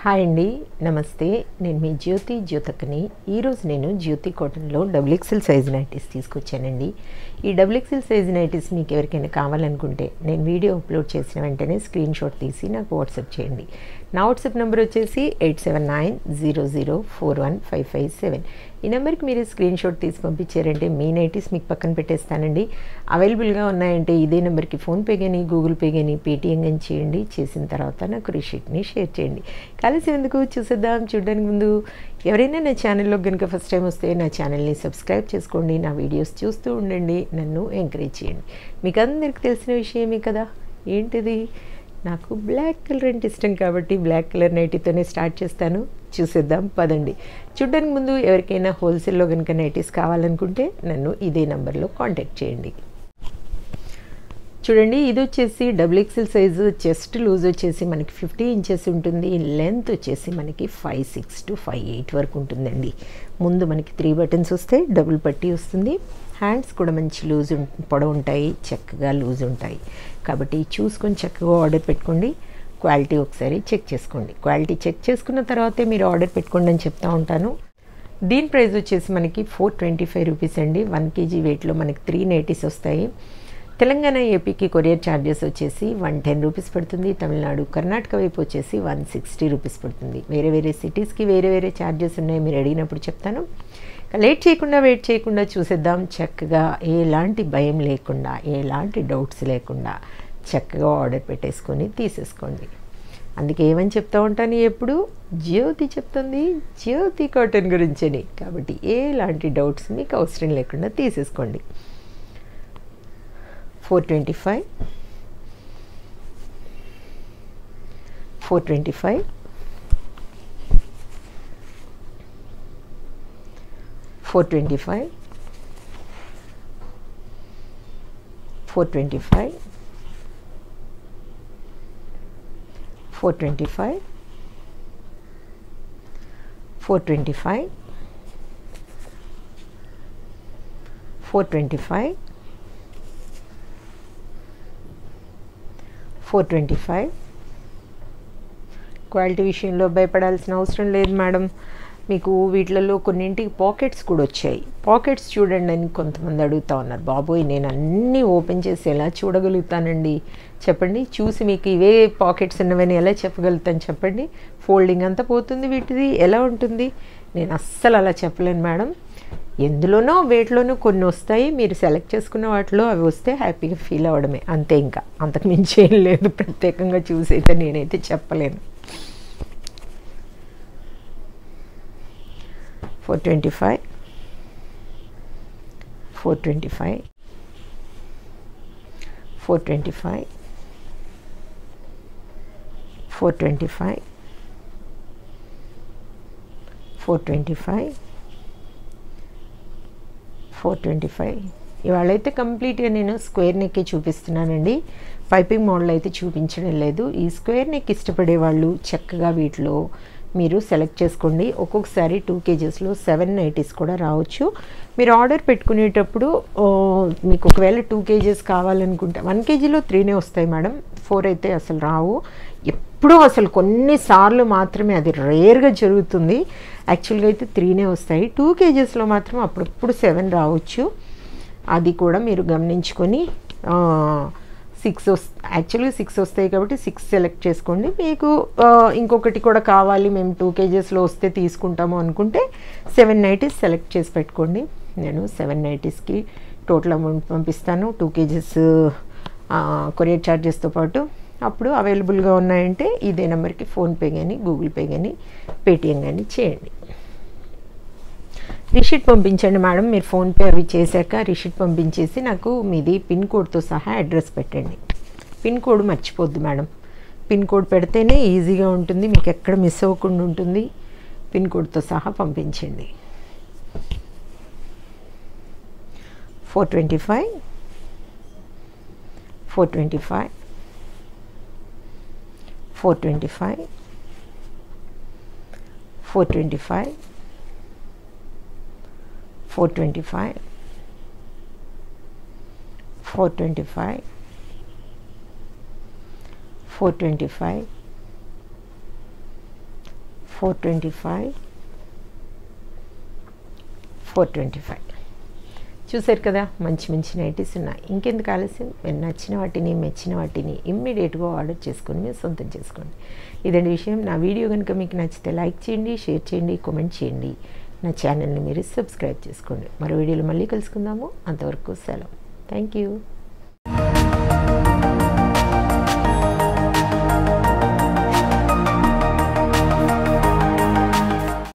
Hi అండి, నమస్తే. నేను మీ జ్యోతి జ్యోతకని. ఈరోజు నేను జ్యోతి కాటన్లో డబుల్ ఎక్సెల్ సైజ్ నైటీస్ తీసుకొచ్చానండి. ఈ డబుల్ ఎక్సెల్ సైజ్ నైటీస్ మీకు ఎవరికైనా కావాలనుకుంటే నేను వీడియో అప్లోడ్ చేసిన వెంటనే స్క్రీన్ షాట్ తీసి నాకు వాట్సాప్ చేయండి. నా వాట్సాప్ నెంబర్ వచ్చేసి 8790041557. ఈ నెంబర్కి మీరు స్క్రీన్ షాట్ తీసి పంపించారంటే మీ నైటీస్ మీకు పక్కన పెట్టేస్తానండి. అవైలబుల్గా ఉన్నాయంటే ఇదే నెంబర్కి ఫోన్పే కానీ గూగుల్ పే కానీ పేటిఎం కానీ చేయండి. చేసిన తర్వాత నాకు రిషీట్ని షేర్ చేయండి. కలిసి ఎందుకు చూసేద్దాం. చూడడానికి ముందు ఎవరైనా నా ఛానల్లో కనుక ఫస్ట్ టైం వస్తే నా ఛానల్ని సబ్స్క్రైబ్ చేసుకోండి. నా వీడియోస్ చూస్తూ ఉండండి, నన్ను ఎంకరేజ్ చేయండి. మీకు అందరికీ తెలిసిన విషయమే కదా. ఏంటిది? నాకు బ్లాక్ కలర్ అంటే ఇష్టం కాబట్టి బ్లాక్ కలర్ నైటీతోనే స్టార్ట్ చేస్తాను. చూసేద్దాం పదండి. చూడడానికి ముందు ఎవరికైనా హోల్సేల్లో కనుక నైటీస్ కావాలనుకుంటే నన్ను ఇదే నెంబర్లో కాంటాక్ట్ చేయండి. చూడండి, ఇది వచ్చేసి double XL size. Chest loose వచ్చేసి మనకి 50 ఇంచెస్ ఉంటుంది. లెంత్ వచ్చేసి మనకి 5'6" to 5'8" వరకు ఉంటుందండి. ముందు మనకి 3 బటన్స్ వస్తాయి, డబుల్ పట్టీ వస్తుంది. హ్యాండ్స్ కూడా మంచి లూజ్ పొడవు ఉంటాయి, చక్కగా లూజ్ ఉంటాయి. కాబట్టి చూసుకొని చక్కగా ఆర్డర్ పెట్టుకోండి. క్వాలిటీ ఒకసారి చెక్ చేసుకోండి. క్వాలిటీ చెక్ చేసుకున్న తర్వాతే మీరు ఆర్డర్ పెట్టుకోండి అని చెప్తూ ఉంటాను. దీని ప్రైస్ వచ్చేసి మనకి 425 రూపీస్ అండి. 1 kg వెయిట్లో మనకి 3 నైటీస్ వస్తాయి. తెలంగాణ ఏపీకి కొరియర్ ఛార్జెస్ వచ్చేసి 110 రూపీస్ పడుతుంది. తమిళనాడు కర్ణాటక వైపు వచ్చేసి 160 రూపీస్ పడుతుంది. వేరే వేరే సిటీస్కి వేరే వేరే ఛార్జెస్ ఉన్నాయి, మీరు అడిగినప్పుడు చెప్తాను. వెయిట్ చేయకుండా చూసేద్దాం. చక్కగా ఎలాంటి భయం లేకుండా, ఎలాంటి డౌట్స్ లేకుండా చక్కగా ఆర్డర్ పెట్టేసుకొని తీసేసుకోండి. అందుకే ఏమని చెప్తూ ఉంటాను ఎప్పుడు, జ్యోతి చెప్తుంది జ్యోతి కాటన్ గురించని. కాబట్టి ఎలాంటి డౌట్స్ మీకు అవసరం లేకుండా తీసేసుకోండి. 425 425 425 425 425 425 425 425. క్వాలిటీ విషయంలో భయపడాల్సిన అవసరం లేదు మేడం. మీకు వీటిలలో కొన్నింటికి పాకెట్స్ కూడా వచ్చాయి. పాకెట్స్ చూడండి అని కొంతమంది అడుగుతూ ఉన్నారు. బాబోయ్, నేను అన్నీ ఓపెన్ చేసి ఎలా చూడగలుగుతానండి చెప్పండి. చూసి మీకు ఇవే పాకెట్స్ ఉన్నవని ఎలా చెప్పగలుగుతాను చెప్పండి. ఫోల్డింగ్ అంతా పోతుంది వీటిది, ఎలా ఉంటుంది? నేను అస్సలు అలా చెప్పలేను మేడం. ఎందులోనో వేటిలోనో కొన్ని వస్తాయి, మీరు సెలెక్ట్ చేసుకున్న వాటిలో అవి వస్తే హ్యాపీగా ఫీల్ అవ్వడమే, అంతే. ఇంకా అంతకు మించి ఏం లేదు. ప్రత్యేకంగా చూసైతే నేనైతే చెప్పలేను. 425 425 425 425 425 425. ఇవాళైతే కంప్లీట్గా నేను స్క్వేర్ నెక్కే చూపిస్తున్నానండి. పైపింగ్ మోడల్ అయితే చూపించడం లేదు. ఈ స్క్వేర్ నెక్ ఇష్టపడే వాళ్ళు చక్కగా వీటిలో మీరు సెలెక్ట్ చేసుకోండి. ఒక్కొక్కసారి 2 kgsలో 7 నైటీస్ కూడా రావచ్చు. మీరు ఆర్డర్ పెట్టుకునేటప్పుడు మీకు ఒకవేళ 2 kgs కావాలనుకుంటే 1 kgలో 3 వస్తాయి మేడం. 4 అయితే అసలు రావు. ఎప్పుడూ అసలు కొన్నిసార్లు మాత్రమే, అది రేర్గా జరుగుతుంది. యాక్చువల్గా అయితే 3 వస్తాయి. 2 kgsలో మాత్రం అప్పుడప్పుడు 7 రావచ్చు. అది కూడా మీరు గమనించుకొని 6 వస్తాయి కాబట్టి 6 సెలెక్ట్ చేసుకోండి. మీకు ఇంకొకటి కూడా కావాలి, మేము 2 kgsలో వస్తే తీసుకుంటాము అనుకుంటే 7 నైటీస్ సెలెక్ట్ చేసి పెట్టుకోండి. నేను 7 నైటీస్కి టోటల్ అమౌంట్ పంపిస్తాను, 2 kgs కొరియర్ ఛార్జెస్తో పాటు. అప్పుడు అవైలబుల్గా ఉన్నాయంటే ఇదే నెంబర్కి ఫోన్పే కానీ గూగుల్ పే కానీ పేటిఎం కానీ చేయండి. రిషీట్ పంపించండి మేడం. మీరు ఫోన్పే అవి చేశాక రిషీట్ పంపించేసి నాకు మీది పిన్ కోడ్తో సహా అడ్రస్ పెట్టండి. పిన్ కోడ్ మర్చిపోద్దు మేడం. పిన్ కోడ్ పెడితేనే ఈజీగా ఉంటుంది, మీకు ఎక్కడ మిస్ అవ్వకుండా ఉంటుంది. పిన్ కోడ్తో సహా పంపించండి. 425 425 425 425 425 425 425 425, 425. చూసారు కదా, మంచి మంచి నైటీస్ ఉన్నాయి. ఇంకెందుకు ఆలస్యం, మీరు నచ్చిన వాటిని మెచ్చిన వాటిని ఇమ్మీడియట్గా ఆర్డర్ చేసుకొని మీరు సొంతం చేసుకోండి. ఇదండి విషయం. నా వీడియో కనుక మీకు నచ్చితే లైక్ చేయండి, షేర్ చేయండి, కామెంట్ చేయండి. నా ఛానల్ని మీరు సబ్స్క్రైబ్ చేసుకోండి. మరో వీడియోలో మళ్ళీ కలుసుకుందాము. అంతవరకు సెలవు. Thank you.